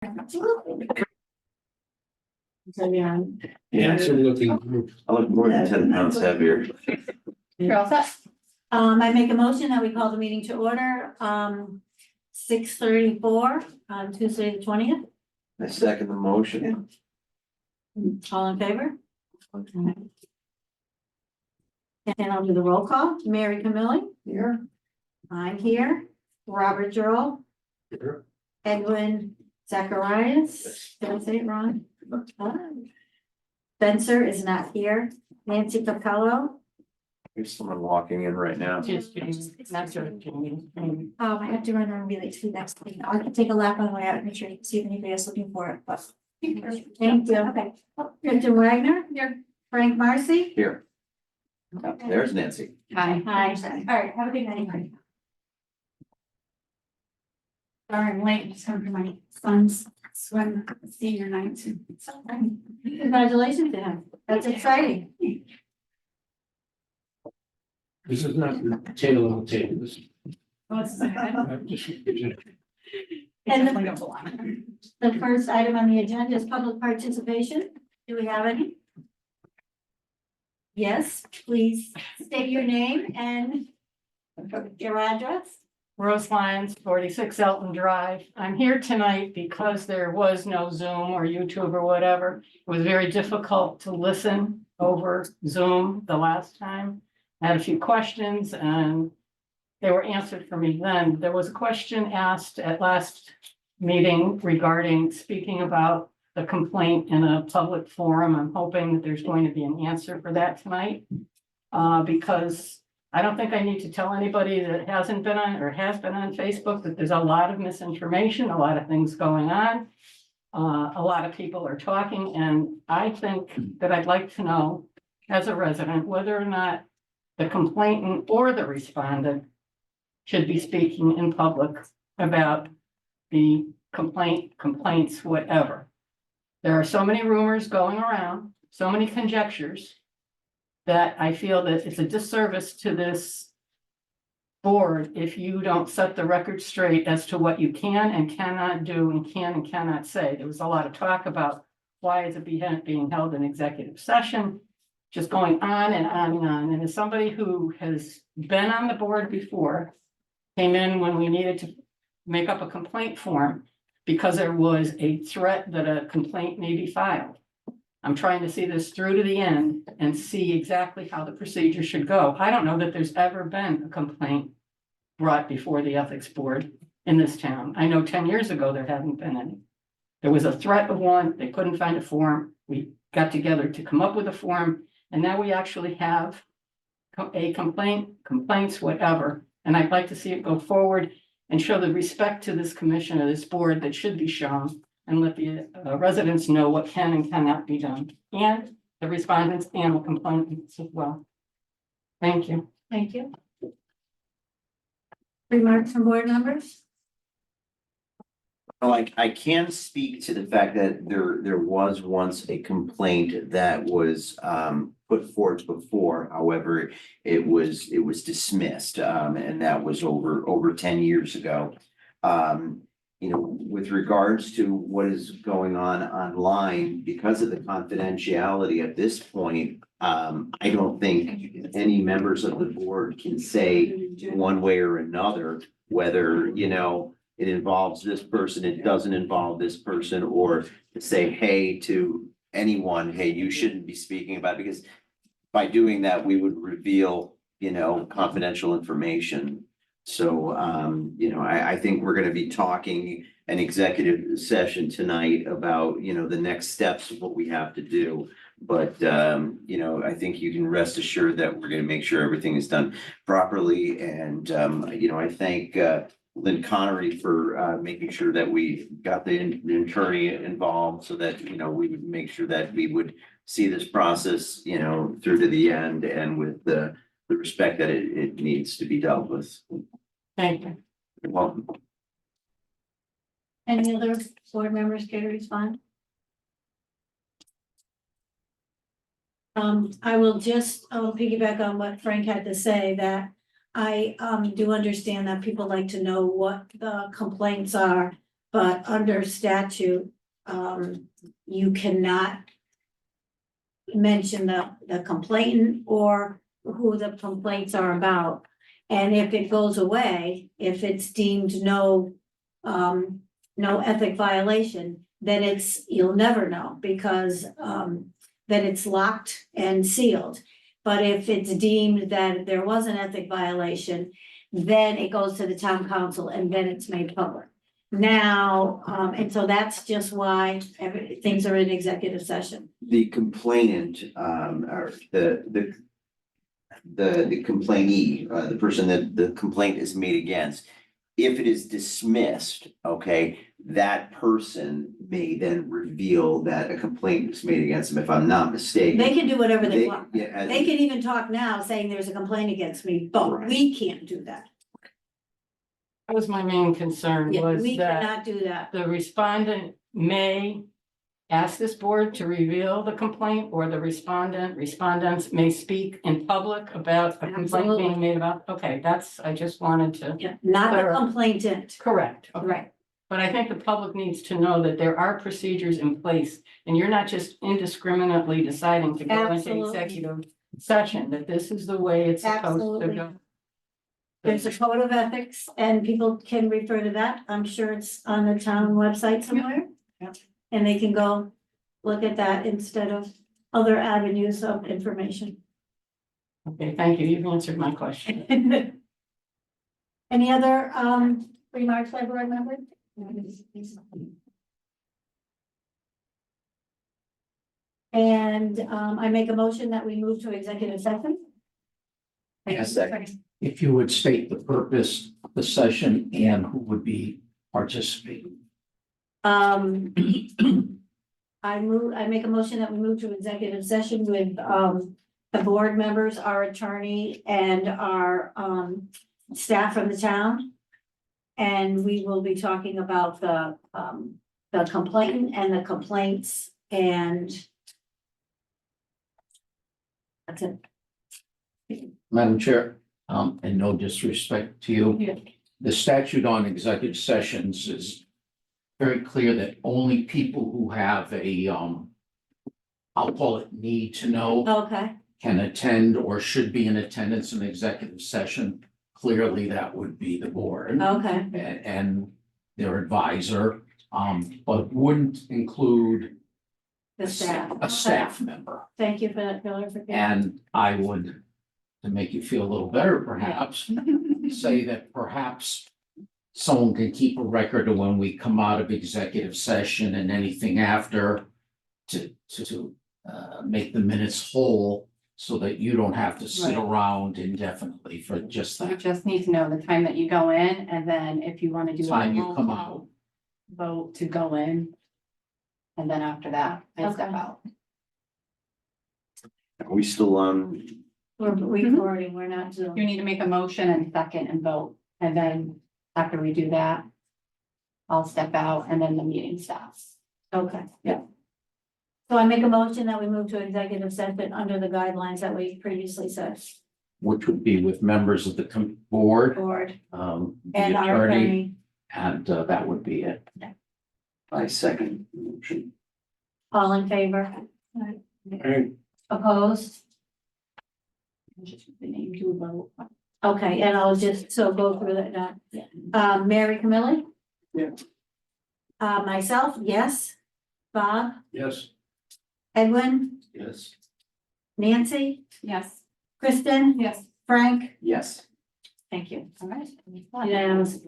Yeah. It's a looking group. I look more than 10 pounds heavier. You're all set? I make a motion that we call the meeting to order, 6:34 on Tuesday, the 20th. I second the motion. All in favor? And I'll do the roll call. Mary Camilli. Here. I'm here. Robert Joel. Here. Edwin Zacharias. Did I say it wrong? Spencer is not here. Nancy Capello. There's someone walking in right now. Just kidding. Not sure. I have to run around really to the next thing. I can take a lap on the way out and make sure you can see if anybody else looking for it, but. Thank you. Okay. Kristen Wagner. Here. Frank Marcy. Here. Oh, there's Nancy. Hi. Hi. All right, have a good night. Sorry, I'm late. Just come for my son's swim senior night. Congratulations to him. That's exciting. This is not the tail of the table. This is just. And the first item on the agenda is public participation. Do we have any? Yes, please state your name and your address. Rose Lyons, 46 Elton Drive. I'm here tonight because there was no Zoom or YouTube or whatever. It was very difficult to listen over Zoom the last time. I had a few questions and they were answered for me then. There was a question asked at last meeting regarding speaking about the complaint in a public forum. I'm hoping that there's going to be an answer for that tonight. Because I don't think I need to tell anybody that hasn't been on or has been on Facebook that there's a lot of misinformation, a lot of things going on. A lot of people are talking, and I think that I'd like to know as a resident whether or not the complainant or the respondent should be speaking in public about the complaints, whatever. There are so many rumors going around, so many conjectures, that I feel that it's a disservice to this board if you don't set the record straight as to what you can and cannot do and can and cannot say. There was a lot of talk about why is it being held in executive session, just going on and on and on. And as somebody who has been on the board before, came in when we needed to make up a complaint form because there was a threat that a complaint may be filed. I'm trying to see this through to the end and see exactly how the procedure should go. I don't know that there's ever been a complaint brought before the ethics board in this town. I know 10 years ago, there hadn't been any. There was a threat of one, they couldn't find a form. We got together to come up with a form, and now we actually have a complaints, whatever. And I'd like to see it go forward and show the respect to this commission or this board that should be shown, and let the residents know what can and cannot be done, and the respondents and the complainants as well. Thank you. Thank you. Remarks from board members? Like, I can speak to the fact that there was once a complaint that was put forth before. However, it was dismissed, and that was over 10 years ago. You know, with regards to what is going on online, because of the confidentiality at this point, I don't think any members of the board can say one way or another whether, you know, it involves this person, it doesn't involve this person, or to say, hey, to anyone, hey, you shouldn't be speaking about it, because by doing that, we would reveal, you know, confidential information. So, you know, I think we're gonna be talking an executive session tonight about, you know, the next steps of what we have to do. But, you know, I think you can rest assured that we're gonna make sure everything is done properly. And, you know, I thank Lynn Connery for making sure that we got the attorney involved so that, you know, we would make sure that we would see this process, you know, through to the end and with the respect that it needs to be dealt with. Thank you. You're welcome. Any other board members care to respond? I will just piggyback on what Frank had to say, that I do understand that people like to know what the complaints are, but under statute, you cannot mention the complainant or who the complaints are about. And if it goes away, if it's deemed no ethic violation, then you'll never know because, then it's locked and sealed. But if it's deemed that there was an ethic violation, then it goes to the town council and then it's made public. Now, and so that's just why things are in executive session. The complainant, or the complainee, the person that the complaint is made against, if it is dismissed, okay, that person may then reveal that a complaint was made against them, if I'm not mistaken. They can do whatever they They- want. yeah, They can even talk now saying there's a complaint against me, but we can't do that. That was my main concern Yeah, was we that cannot do that. the respondent may ask this board to reveal the complaint or the respondents may speak in public about a complaint Absolutely. being made about, okay, I just wanted to, Yeah, not the Better. complainant. correct. Okay. Right. But I think the public needs to know that there are procedures in place and you're not just indiscriminately deciding to go into Absolutely. executive session, that this is the way it's supposed to Absolutely. go. There's a code of ethics and people can refer to that. I'm sure it's on the town website somewhere. Yeah. And they can go look at that instead of other avenues of information. Okay, thank you. You've answered my question. Any other remarks by board members? And I make a motion that we move to executive session. Second. If you would state the purpose of the session and who would be participating. I make a motion that we move to executive session with the board members, our attorney and our staff from the town. And we will be talking about the complainant and the complaints and that's it. Madam Chair, and no disrespect to you. Yeah. The statute on executive sessions is very clear that only people who have a, I'll call it need to know, Okay, can attend or should be in attendance in executive session. Clearly, that would be the board okay, and their advisor, but wouldn't include the staff. a staff member. Thank you for that clarification. And I would, to make you feel a little better perhaps, say that perhaps someone can keep a record of when we come out of executive session and anything after to make the minutes whole so that you don't have to sit Right. around indefinitely for just You that just need to know the time that you go in, and then if you wanna do. a time you roll come call, out. Vote to go in. And then after that, I step Okay. out. Are we still on? We're recording, we're not You Zoom. need to make a motion and second and vote, and then after we do that. I'll step out and then the meeting stops. Okay. Yeah. So I make a motion that we move to executive session under the guidelines that we previously said. Which would be with members of the board, Board the and our attorney, attorney. and that would be it. I second the motion. All in favor? Right. Opposed? Just the name to vote. Okay, and I'll just, so go through that now. Mary Camilli? Yeah. Myself, yes. Bob, Yes. Edwin, Yes. Nancy, Yes. Kristen, Yes. Frank, Yes. thank you. All right. Unanimous.